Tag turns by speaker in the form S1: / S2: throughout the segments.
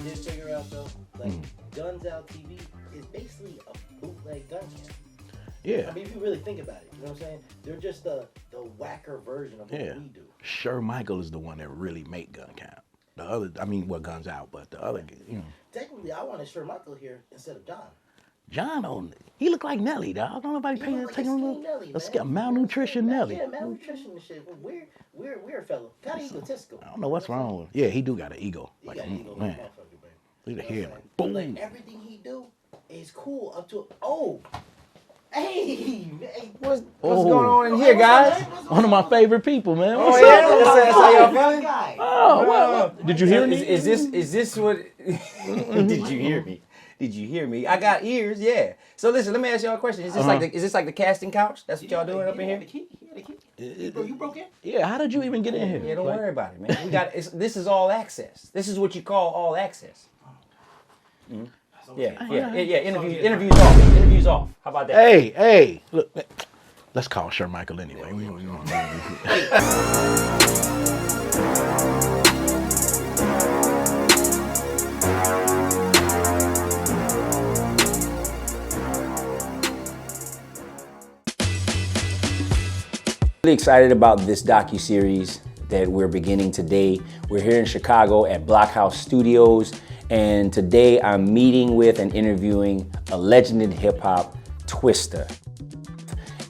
S1: did figure out though, like Guns Out TV is basically a bootleg gun camp.
S2: Yeah.
S1: I mean, if you really think about it, you know what I'm saying? They're just the whacker version of what we do.
S2: Sure, Michael is the one that really make gun camp. The other, I mean, well, Guns Out, but the other, you know.
S1: Technically, I wanted Sir Michael here instead of John.
S2: John he looked like Nelly, dog. Don't nobody pay attention to a malnutrition Nelly.
S1: Yeah, malnutrition and shit. Weird fellow. Kind of egotistical.
S2: I don't know what's wrong with him. Yeah, he do got an ego.
S1: He
S2: like,
S1: got an ego,
S2: man. Look at him.
S1: Boom. Like, everything he do is cool up to hey,
S3: what's going on in here, guys?
S2: One of my favorite people, man.
S3: What's up? That's how y'all feeling?
S2: What? Did you hear me?
S3: Is this what? Did you hear me? Did you hear me? I got ears, yeah. So listen, let me ask y'all a question. Is this like the casting couch? That's what y'all doing up in here?
S1: The key. You broke in?
S2: Yeah. How did you even get in here?
S3: Yeah, don't worry about it, man. This is all access. This is what you call all access. Mm-hmm. Yeah. Interviews off. How about that?
S2: Hey, look, let's call Sir Michael anyway.
S3: Really excited about this docuseries that we're beginning today. We're here in Chicago at Blockhouse Studios, and today I'm meeting with and interviewing a legend in hip-hop, Twista.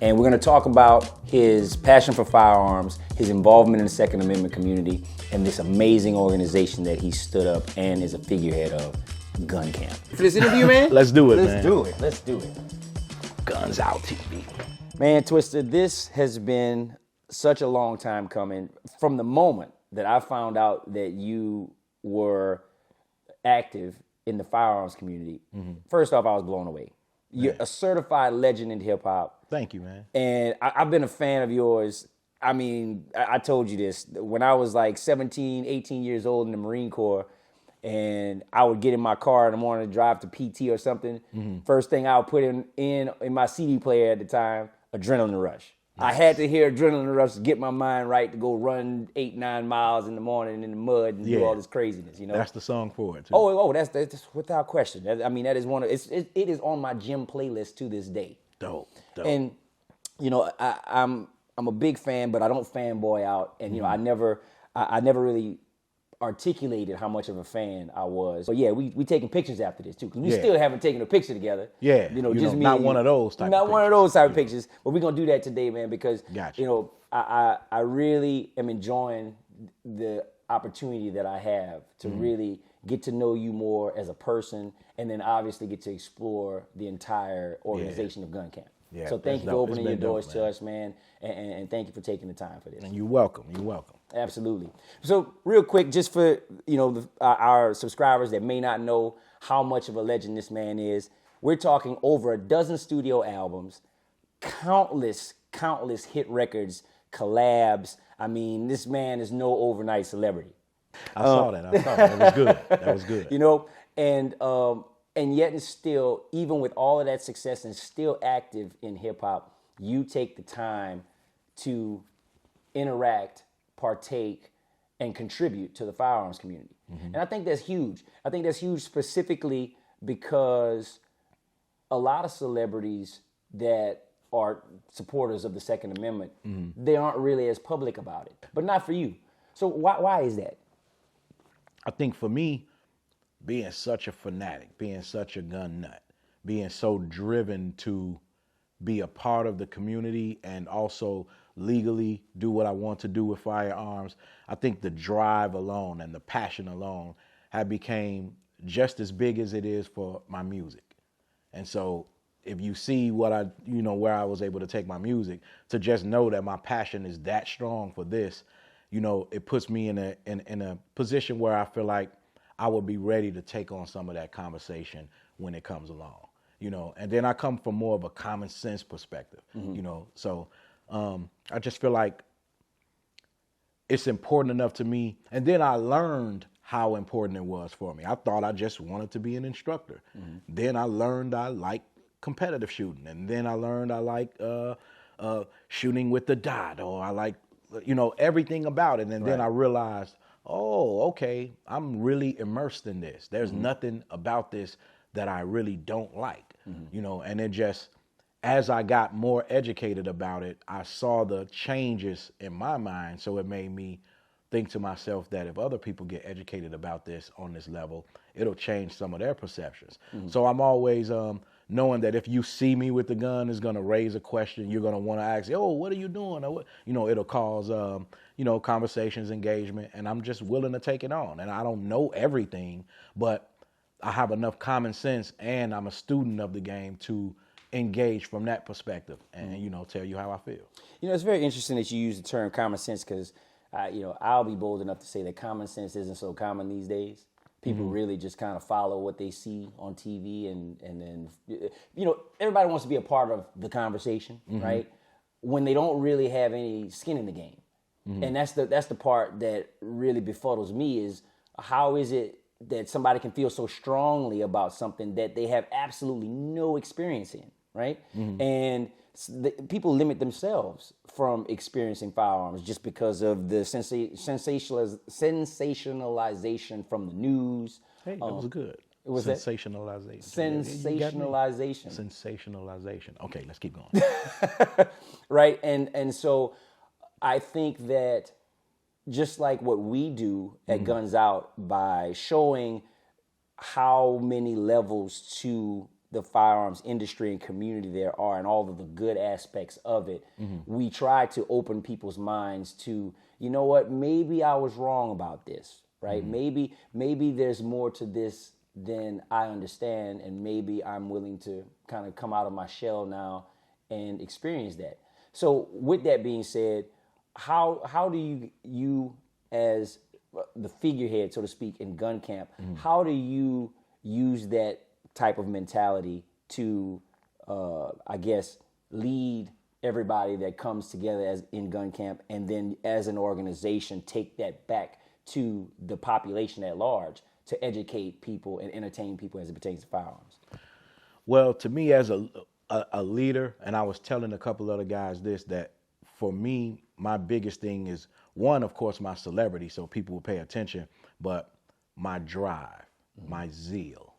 S3: And we're gonna talk about his passion for firearms, his involvement in the Second Amendment community, and this amazing organization that he stood up and is a figurehead of, Gun Camp. For this interview, man?
S2: Let's do it,
S3: Let's do it.
S2: Guns Out TV.
S3: Man, Twista, this has been such a long time coming. From the moment that I found out that you were active in the firearms community, first off, I was blown away. You're a certified legend in hip hop.
S2: Thank you, man.
S3: And I've been a fan of yours. I mean, I told you this. When I was like 17, 18 years old in the Marine Corps, and I would get in my car in the morning to drive to PT or something, first thing I would put in my CD player at the time, Adrenaline Rush. Nice. I had to hear Adrenaline Rush to get my mind right to go run 8-9 miles in the morning in the mud and do all this craziness, you know?
S2: That's the song for it, too.
S3: That's without question. That is one of it is on my gym playlist to this day.
S2: Dope.
S3: And you know, I'm a big fan, but I don't fanboy out. And you know, I never really articulated how much of a fan I was. But yeah, we taking pictures after this too, because we still haven't taken a picture together.
S2: Yeah,
S3: just me.
S2: Not one of those type.
S3: Not one of those type of pictures. But we're gonna do that today, man, because
S2: you
S3: know, I really am enjoying the opportunity that I have to really get to know you more as a person, and then obviously get to explore the entire organization of Gun Camp. Yeah, so thank you for opening your doors to us, man, and thank you for taking the time for this.
S2: And you're welcome.
S3: Absolutely. So real quick, just for our subscribers that may not know how much of a legend this man is, we're talking over a dozen studio albums, countless hit records, collabs. I mean, this man is no overnight celebrity.
S2: I saw that. That was good.
S3: You know, and yet and still, even with all of that success and still active in hip hop, you take the time to interact, partake, and contribute to the firearms community. And I think that's huge. I think that's huge specifically because a lot of celebrities that are supporters of the Second Amendment, they aren't really as public about it, but not for you. So why is that?
S2: I think for me, being such a fanatic, being such a gun nut, being so driven to be a part of the community and also legally do what I want to do with firearms, I think the drive alone and the passion alone have became just as big as it is for my music. And so if you see where I was able to take my music, to just know that my passion is that strong for this, it puts me in a position where I feel like I would be ready to take on some of that conversation when it comes along, and then I come from more of a common sense perspective, so I just feel like it's important enough to me. And then I learned how important it was for me. I thought I just wanted to be an instructor. Then I learned I like competitive shooting. And then I learned I like shooting with the dot, or I like, everything about it. And then I realized, oh, okay, I'm really immersed in this. There's nothing about this that I really don't like, you know, and it just, as I got more educated about it, I saw the changes in my mind. So it made me think to myself that if other people get educated about this on this level, it'll change some of their perceptions. So I'm always knowing that if you see me with the gun, it's going to raise a question. You're going to want to ask, oh, what are you doing? Or what, you know, it'll cause, you know, conversations, engagement, and I'm just willing to take it on. And I don't know everything, but I have enough common sense, and I'm a student of the game to engage from that perspective and, you know, tell you how I feel.
S3: You know, it's very interesting that you use the term common sense because, you know, I'll be bold enough to say that common sense isn't so common these days. People really just kind of follow what they see on TV and then, you know, everybody wants to be a part of the conversation, right? When they don't really have any skin in the game. And that's the part that really befuddles me is how is it that somebody can feel so strongly about something that they have absolutely no experience in, right? And people limit themselves from experiencing firearms just because of the sensationalization from the news.
S2: Hey, that was good.
S3: Was
S2: sensationalization.
S3: Sensationalization.
S2: Sensationalization. Okay, let's keep going.
S3: Right, and so I think that just like what we do at Guns Out by showing how many levels to the firearms industry and community there are and all of the good aspects of it, we try to open people's minds to, you know what, maybe I was wrong about this, right? Maybe there's more to this than I understand, and maybe I'm willing to kind of come out of my shell now and experience that. So with that being said, how do you as the figurehead, so to speak, in gun camp, how do you use that type of mentality to, I guess, lead everybody that comes together as in gun camp, and then as an organization take that back to the population at large to educate people and entertain people as it pertains to firearms?
S2: Well, to me as a leader, and I was telling a couple other guys this, that for me, my biggest thing is, one, of course, my celebrity, so people will pay attention, but my drive, my zeal.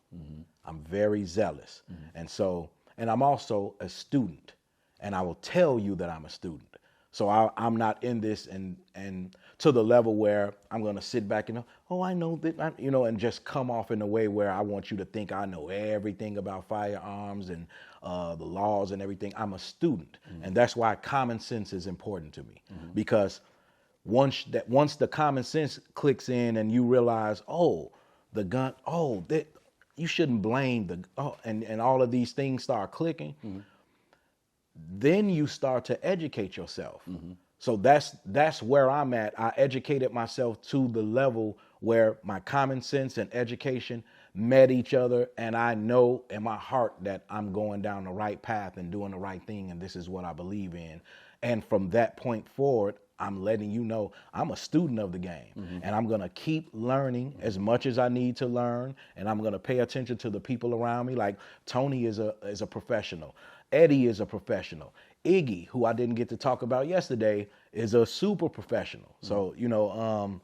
S2: I'm very zealous. And so, and I'm also a student, and I will tell you that I'm a student. So I'm not in this and to the level where I'm going to sit back and, oh, I know that, you know, and just come off in a way where I want you to think I know everything about firearms and the laws and everything. I'm a student. And that's why common sense is important to me, because once the common sense clicks in and you realize, oh, the gun, you shouldn't blame and all of these things start clicking, then you start to educate yourself. So that's where I'm at. I educated myself to the level where my common sense and education met each other, and I know in my heart that I'm going down the right path and doing the right thing, and this is what I believe in. And from that point forward, I'm letting you know I'm a student of the game, and I'm going to keep learning as much as I need to learn, and I'm going to pay attention to the people around me. Like Tony is a professional. Eddie is a professional. Iggy, who I didn't get to talk about yesterday, is a super professional. So, you know,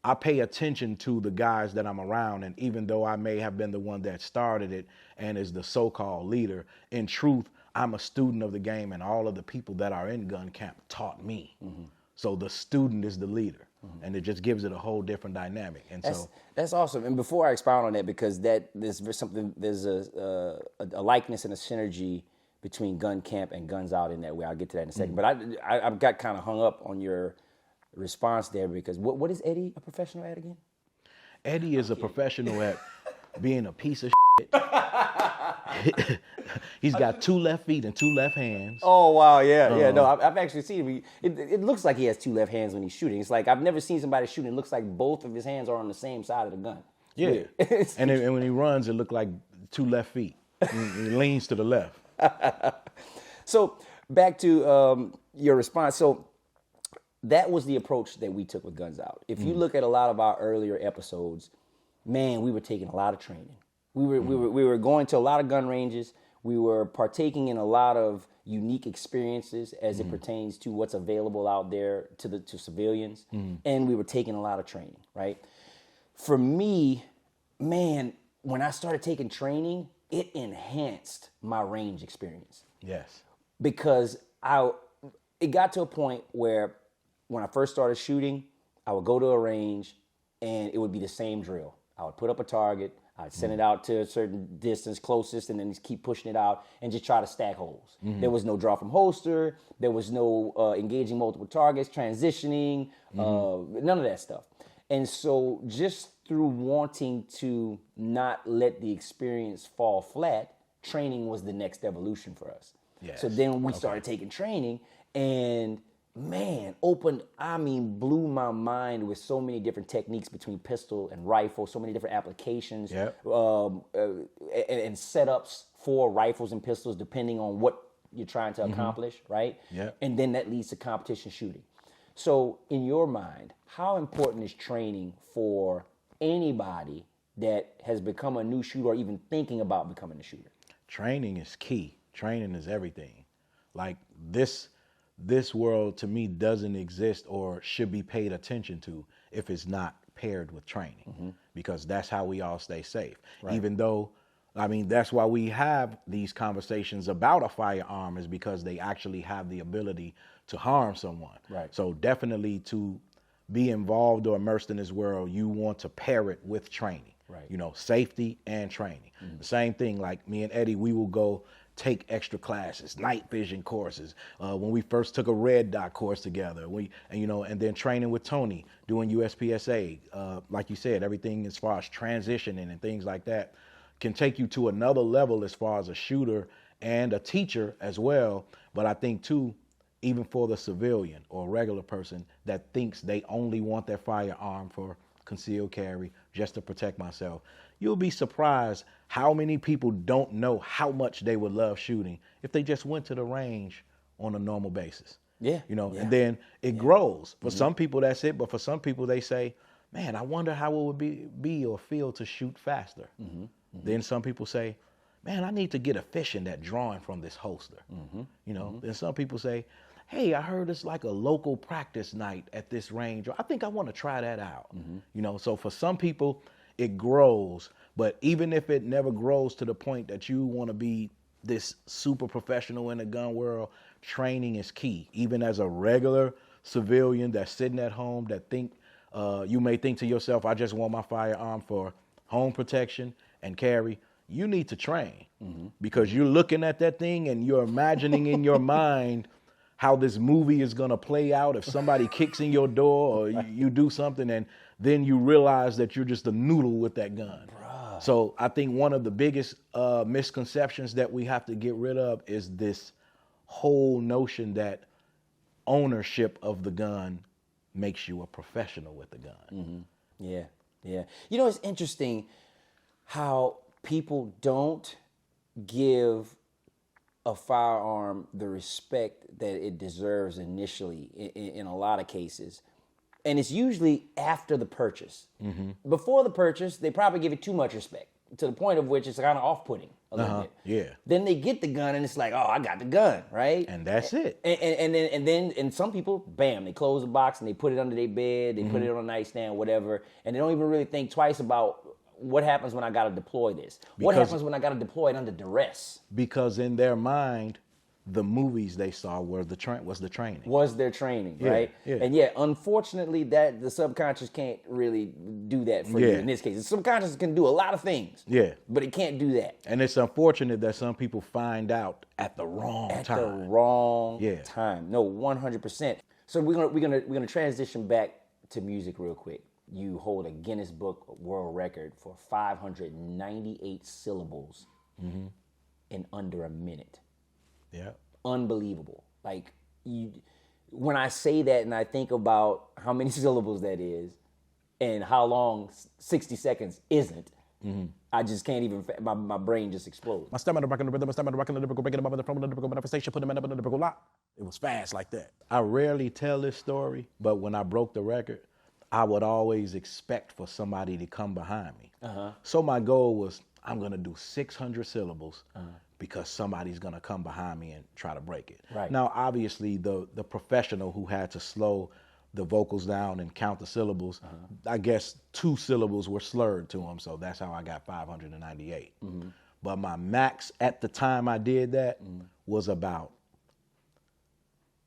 S2: I pay attention to the guys that I'm around, and even though I may have been the one that started it and is the so-called leader, in truth, I'm a student of the game, and all of the people that are in gun camp taught me. So the student is the leader, and it just gives it a whole different dynamic. And
S3: that's awesome. And before I expound on that, because there's a likeness and a synergy between gun camp and Guns Out in that way. I'll get to that in a second. But I've got kind of hung up on your response there, because what is Eddie a professional at again?
S2: Eddie is a professional at being a piece of shit. He's got 2 left feet and 2 left hands.
S3: Oh, wow, yeah. No, I've actually seen him. It looks like he has 2 left hands when he's shooting. It's like I've never seen somebody shooting. It looks like both of his hands are on the same side of the gun.
S2: Yeah, and when he runs, it looks like 2 left feet. He leans to the left.
S3: So back to your response. So that was the approach that we took with Guns Out. If you look at a lot of our earlier episodes, man, we were taking a lot of training. We were going to a lot of gun ranges. We were partaking in a lot of unique experiences as it pertains to what's available out there to civilians, and we were taking a lot of training, right? For me, man, when I started taking training, it enhanced my range experience.
S2: Yes.
S3: Because it got to a point where when I first started shooting, I would go to a range and it would be the same drill. I would put up a target, I'd send it out to a certain distance closest, and then just keep pushing it out and just try to stack holes. There was no draw from holster. There was no engaging multiple targets, transitioning, none of that stuff. And so just through wanting to not let the experience fall flat, training was the next evolution for us.
S2: Yes.
S3: So then we started taking training, and man, blew my mind with so many different techniques between pistol and rifle, so many different applications, and setups for rifles and pistols depending on what you're trying to accomplish, right?
S2: Yep.
S3: And then that leads to competition shooting. So in your mind, how important is training for anybody that has become a new shooter or even thinking about becoming a shooter?
S2: Training is key. Training is everything. Like this world to me doesn't exist or should be paid attention to if it's not paired with training, because that's how we all stay safe. Right. Even though, that's why we have these conversations about a firearm, is because they actually have the ability to harm someone.
S3: Right.
S2: So definitely to be involved or immersed in this world, you want to pair it with training. Right. Safety and training. The same thing, like me and Eddie, we will go take extra classes, night vision courses. When we first took a red dot course together, and then training with Tony, doing USPSA, like you said, everything as far as transitioning and things like that can take you to another level as far as a shooter and a teacher as well. But I think too, even for the civilian or regular person that thinks they only want their firearm for concealed carry, just to protect myself, you'll be surprised how many people don't know how much they would love shooting if they just went to the range on a normal basis.
S3: Yeah.
S2: And then it grows. For some people, that's it. But for some people, they say, man, I wonder how it would be or feel to shoot faster. Then some people say, man, I need to get efficient at drawing from this holster. Then some people say, hey, I heard it's like a local practice night at this range. I think I want to try that out. So for some people, it grows. But even if it never grows to the point that you want to be this super professional in the gun world, training is key. Even as a regular civilian that's sitting at home that you may think to yourself, I just want my firearm for home protection and carry. You need to train because you're looking at that thing and you're imagining in your mind how this movie is going to play out if somebody kicks in your door or you do something, and then you realize that you're just a noodle with that gun. Bruh. So I think one of the biggest misconceptions that we have to get rid of is this whole notion that ownership of the gun makes you a professional with the gun.
S3: Yeah. It's interesting how people don't give a firearm the respect that it deserves initially in a lot of cases. And it's usually after the purchase. Before the purchase, they probably give it too much respect, to the point of which it's kind of off-putting a little bit.
S2: Yeah.
S3: Then they get the gun and it's like, oh, I got the gun, right?
S2: And that's it.
S3: And then some people, bam, they close the box and they put it under their bed, they put it on a nightstand, whatever, and they don't even really think twice about what happens when I got to deploy this? What happens when I got to deploy it under duress?
S2: Because in their mind, the movies they saw was the training.
S3: Was their training, right?
S2: Yeah.
S3: And unfortunately, that the subconscious can't really do that for you in this case. The subconscious can do a lot of things.
S2: Yeah.
S3: But it can't do that.
S2: And it's unfortunate that some people find out at the wrong time.
S3: At the wrong time. No, 100%. So we're gonna transition back to music real quick. You hold a Guinness Book World Record for 598 syllables in under a minute.
S2: Yeah.
S3: Unbelievable. Like, when I say that and I think about how many syllables that is and how long 60 seconds isn't, I just can't even, my brain just explodes.
S2: My stamina rocking the rhythm, my stamina rocking the lyrical, breaking the from the lyrical manifestation, put them in the lyrical lot. It was fast like that. I rarely tell this story, but when I broke the record, I would always expect for somebody to come behind me. So my goal was, I'm going to do 600 syllables, because somebody's gonna come behind me and try to break it.
S3: Right.
S2: Now, obviously, the professional who had to slow the vocals down and count the syllables, I guess 2 syllables were slurred to him, so that's how I got 598. But my max at the time I did that was about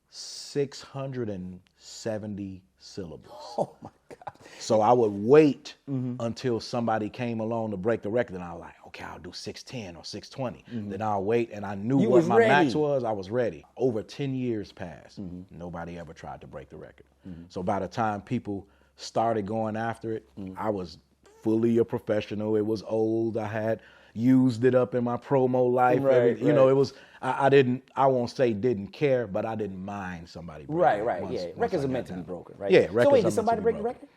S2: 670 syllables.
S3: Oh my God.
S2: So I would wait until somebody came along to break the record, and I was like, okay, I'll do 610 or 620. Then I'll wait, and I knew
S3: You
S2: what
S3: was
S2: my
S3: ready.
S2: max was. I was ready. Over 10 years passed. Nobody ever tried to break the record. So by the time people started going after it, I was fully a professional. It was old. I had used it up in my promo life.
S3: Right,
S2: You know,
S3: right.
S2: it was, I won't say didn't care, but I didn't mind somebody breaking
S3: Right,
S2: it
S3: right,
S2: once-
S3: yeah.
S2: once
S3: Records
S2: I
S3: are
S2: got
S3: meant to be
S2: down.
S3: broken, right?
S2: Yeah,
S3: So
S2: records
S3: wait,
S2: are
S3: did
S2: meant
S3: somebody
S2: to be
S3: break the
S2: broken.
S3: record?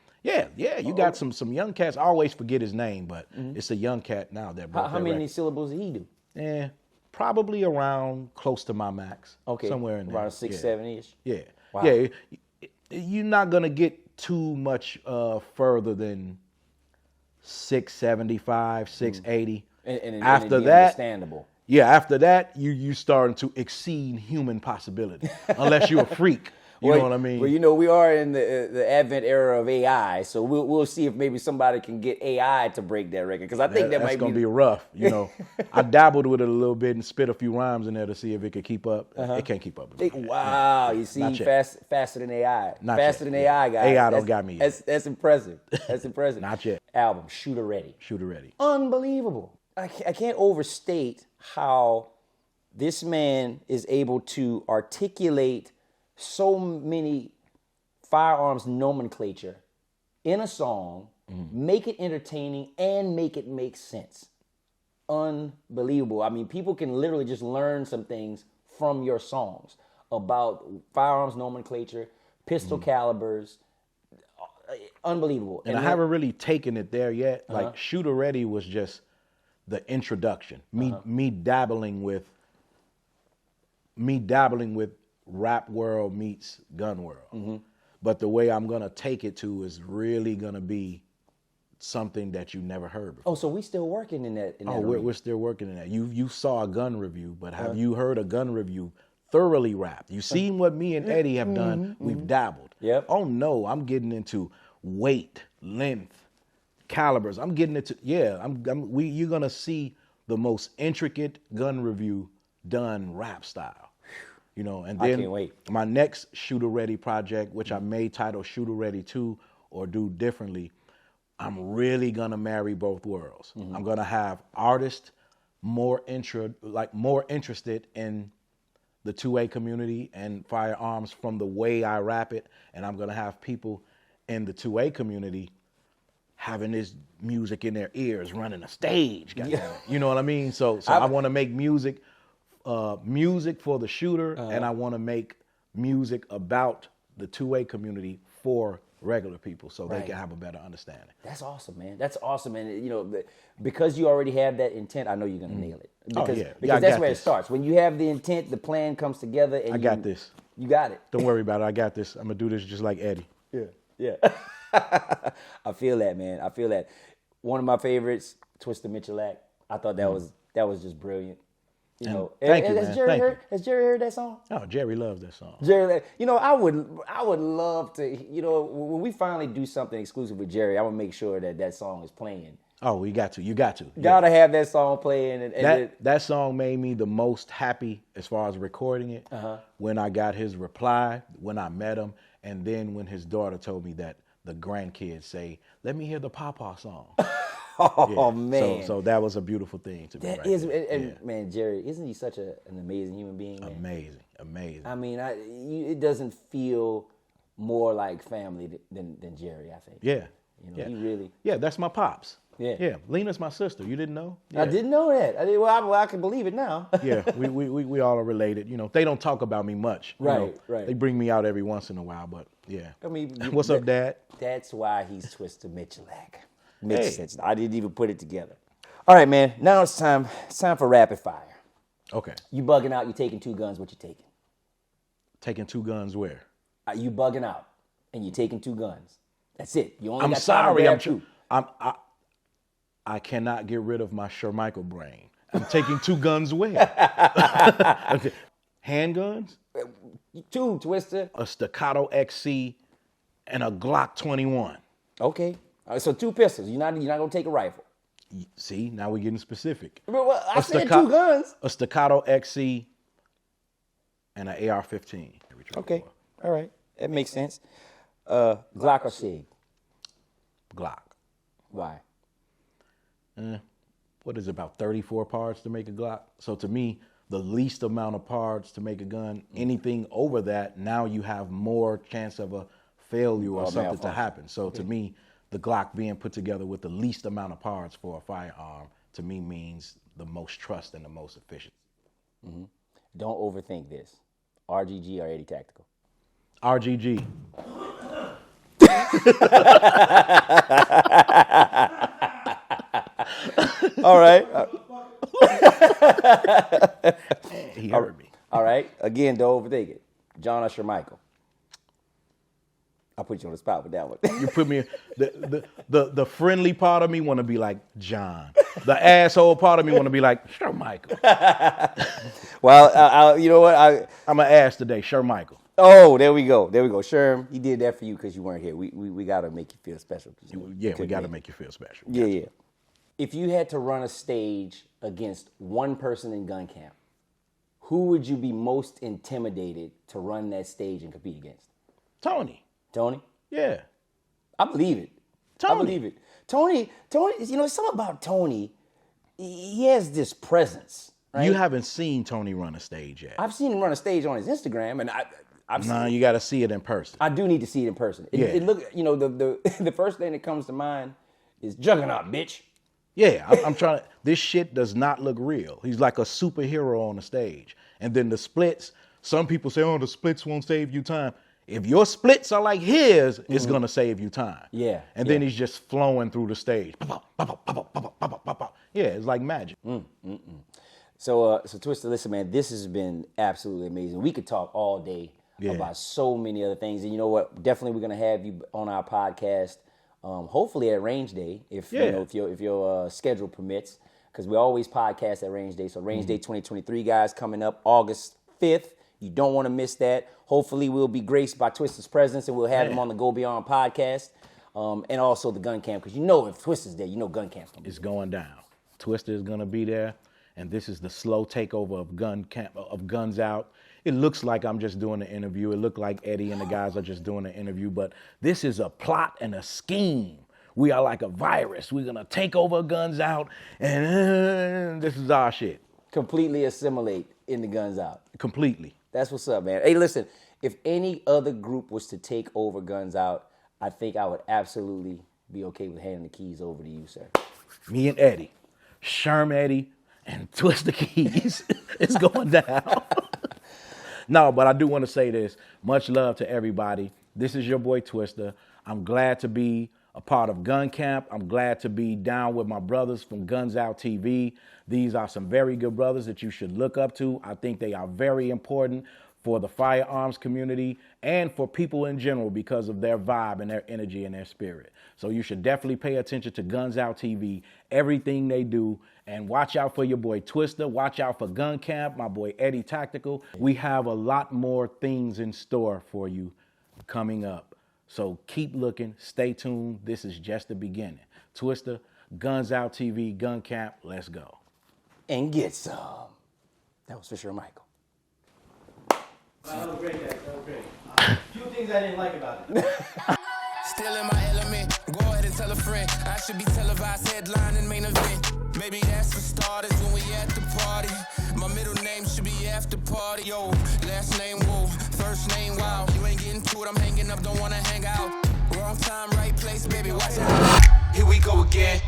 S2: Yeah, you got some young cats. I always forget his name, but it's a young cat now that broke
S3: How
S2: that
S3: many
S2: record.
S3: syllables did he do?
S2: Probably around close to my max.
S3: Okay,
S2: Somewhere in there.
S3: around 6, 7-ish.
S2: Yeah.
S3: Wow.
S2: Yeah. You're not gonna get too much further than 675, 680.
S3: And
S2: After
S3: it'd be
S2: that,
S3: understandable.
S2: yeah, after that, you starting to exceed human possibility, unless you're a freak. You know what I mean?
S3: Well, you know, we are in the advent era of AI, so we'll see if maybe somebody can get AI to break that record, because I think that
S2: that's
S3: might
S2: gonna
S3: be
S2: be rough. You know, I dabbled with it a little bit and spit a few rhymes in there to see if it could keep up. It can't keep up. With me.
S3: Wow, you see,
S2: Not yet.
S3: faster than AI.
S2: Not
S3: faster
S2: yet,
S3: than
S2: yeah.
S3: AI, guys.
S2: AI don't got me yet.
S3: That's impressive. That's impressive.
S2: Not yet.
S3: Album, Shooter Ready.
S2: Shooter ready.
S3: Unbelievable. I can't overstate how this man is able to articulate so many firearms nomenclature in a song, make it entertaining, and make it make sense. Unbelievable. I mean, people can literally just learn some things from your songs about firearms nomenclature, pistol calibers. Unbelievable.
S2: And I haven't really taken it there yet. Like Shooter Ready was just the introduction. Me dabbling with rap world meets gun world. But the way I'm gonna take it to is really gonna be something that you never heard before.
S3: Oh, so we still working in that?
S2: We're still working in that. You saw a gun review, but have you heard a gun review thoroughly rapped? You seen what me and Eddie have done? We've dabbled.
S3: Yep.
S2: Oh no, I'm getting into weight, length, calibers. I'm getting into you're gonna see the most intricate gun review done rap style. You know, and
S3: I
S2: then
S3: can't wait.
S2: my next Shooter Ready project, which I may title Shooter Ready 2 or do differently, I'm really gonna marry both worlds. I'm gonna have artists more interested in the 2A community and firearms from the way I rap it, and I'm gonna have people in the 2A community having this music in their ears, running a stage. You know what I mean? So I want to make music for the shooter, and I want to make music about the 2A community for regular people, so they can have a better understanding.
S3: That's awesome, man. That's awesome, and you know, because you already have that intent, I know you're gonna nail it. Because,
S2: I
S3: because that's
S2: got
S3: where
S2: this.
S3: it starts. When you have the intent, the plan comes together, and
S2: I got this.
S3: You got it.
S2: Don't worry about it. I got this. I'm gonna do this just like Eddie.
S3: Yeah. I feel that, man. I feel that. One of my favorites, Twista Mitchell. I thought that was just brilliant. You know,
S2: thank you,
S3: has
S2: man.
S3: Jerry
S2: Thank
S3: heard? Has Jerry heard that song?
S2: Oh, Jerry loves that song.
S3: Jerry, you know, I would love to. You know, when we finally do something exclusive with Jerry, I would make sure that song is playing.
S2: Oh, you got to. Yeah.
S3: Gotta have that song playing. And
S2: That song made me the most happy as far as recording it. When I got his reply, when I met him, and then when his daughter told me that the grandkids say, "Let me hear the Pawpaw song."
S3: Oh man!
S2: So that was a beautiful thing to me.
S3: That
S2: right
S3: is,
S2: there.
S3: and man, Jerry, isn't he such an amazing human being? Man?
S2: Amazing.
S3: I mean, it doesn't feel more like family than Jerry. I think.
S2: Yeah.
S3: You know, he really.
S2: Yeah, that's my pops.
S3: Yeah.
S2: Yeah. Lena's my sister. You didn't know? Yeah.
S3: I didn't know that. Well, I can believe it now.
S2: Yeah, we all are related. You know, they don't talk about me much. You know.
S3: Right.
S2: They bring me out every once in a while, but yeah.
S3: I mean,
S2: What's up, Dad?
S3: That's why he's Twista Mitchellak. Makes sense. I didn't even put it together. All right, man. Now it's time. It's time for rapid fire.
S2: Okay.
S3: You bugging out? You taking 2 guns? What you taking?
S2: Taking 2 guns where?
S3: You bugging out, and you taking 2 guns. That's it. You only
S2: I'm
S3: got
S2: sorry.
S3: time to grab 2.
S2: I cannot get rid of my Shermichael brain. I'm taking 2 guns where? Okay. Handguns?
S3: 2, Twista.
S2: A Staccato XC and a Glock 21.
S3: Okay. All right, so 2 pistols. You're not gonna take a rifle.
S2: See, now we're getting specific.
S3: Well, I said 2 guns.
S2: A Staccato XC and an AR-15.
S3: Okay. All right. That makes sense. Glock or Sig?
S2: Glock.
S3: Why?
S2: What is it, about 34 parts to make a Glock? So to me, the least amount of parts to make a gun, anything over that, now you have more chance of a failure or something to happen. So to me, the Glock being put together with the least amount of parts for a firearm, to me means the most trust and the most efficient.
S3: Mm-hmm. Don't overthink this. RGG or 80 Tactical?
S2: RGG.
S3: All right.
S2: He heard me.
S3: All right. Again, don't overthink it. John or Michael? I'll put you on the spot with that one.
S2: You put me the friendly part of me want to be like John. The asshole part of me want to be like Michael.
S3: Well, you know what?
S2: I'm an ass today, Michael.
S3: Oh, there we go. Sherm, he did that for you because you weren't here. We got to make you feel special.
S2: Yeah, we got to make you feel special.
S3: Yeah. If you had to run a stage against one person in gun camp, who would you be most intimidated to run that stage and compete against?
S2: Tony.
S3: Tony?
S2: Yeah.
S3: I believe it.
S2: Tony.
S3: I believe it. Tony, you know, something about Tony, he has this presence. Right?
S2: You haven't seen Tony run a stage yet.
S3: I've seen him run a stage on his Instagram, and I've
S2: you got to see it in person.
S3: I do need to see it in person. It look, you know, the first thing that comes to mind is Juggernaut, bitch.
S2: Yeah, I'm trying. This shit does not look real. He's like a superhero on the stage. And then the splits, some people say, oh, the splits won't save you time. If your splits are like his, it's going to save you time.
S3: Yeah.
S2: And then he's just flowing through the stage. Yeah, it's like magic.
S3: So Twista, listen, man, this has been absolutely amazing. We could talk all day about so many other things. And you know what? Definitely we're going to have you on our podcast, hopefully at Range Day, if your schedule permits, because we always podcast at Range Day. So Range Day 2023, guys, coming up August 5th. You don't want to miss that. Hopefully we'll be graced by Twista's presence and we'll have him on the Go Beyond podcast, and also the gun camp, because you know if Twista's there, you know gun camp's going to be
S2: It's going down. Twista is going to be there, and this is the slow takeover of gun camp, of Guns Out. It looks like I'm just doing an interview. It looked like Eddie and the guys are just doing an interview, but this is a plot and a scheme. We are like a virus. We're going to take over Guns Out, and this is our shit.
S3: completely assimilate in the Guns Out.
S2: Completely.
S3: That's what's up, man. Hey, listen, if any other group was to take over Guns Out, I think I would absolutely be okay with handing the keys over to you, sir.
S2: Me and Eddie, Sherm Eddie, and Twista Keys. It's going down. No, but I do want to say this. Much love to everybody. This is your boy Twista. I'm glad to be a part of Gun Camp. I'm glad to be down with my brothers from Guns Out TV. These are some very good brothers that you should look up to. I think they are very important for the firearms community and for people in general because of their vibe and their energy and their spirit. So you should definitely pay attention to Guns Out TV, everything they do, and watch out for your boy Twista. Watch out for Gun Camp, my boy Eddie Tactical. We have a lot more things in store for you coming up. So keep looking, stay tuned. This is just the beginning. Twista, Guns Out TV, Gun Camp, let's go.
S3: And get some. That was for sure, Michael.
S1: That was great, guys. That was great. A few things I didn't like about it.
S4: Still in my element, go ahead and tell a friend. I should be televised, headline and main event. Maybe that's for starters when we at the party. My middle name should be after party. Yo, last name whoa, first name wow. You ain't getting to it, I'm hanging up, don't wanna hang out. Wrong time, right place, baby, watch out. Here we go again.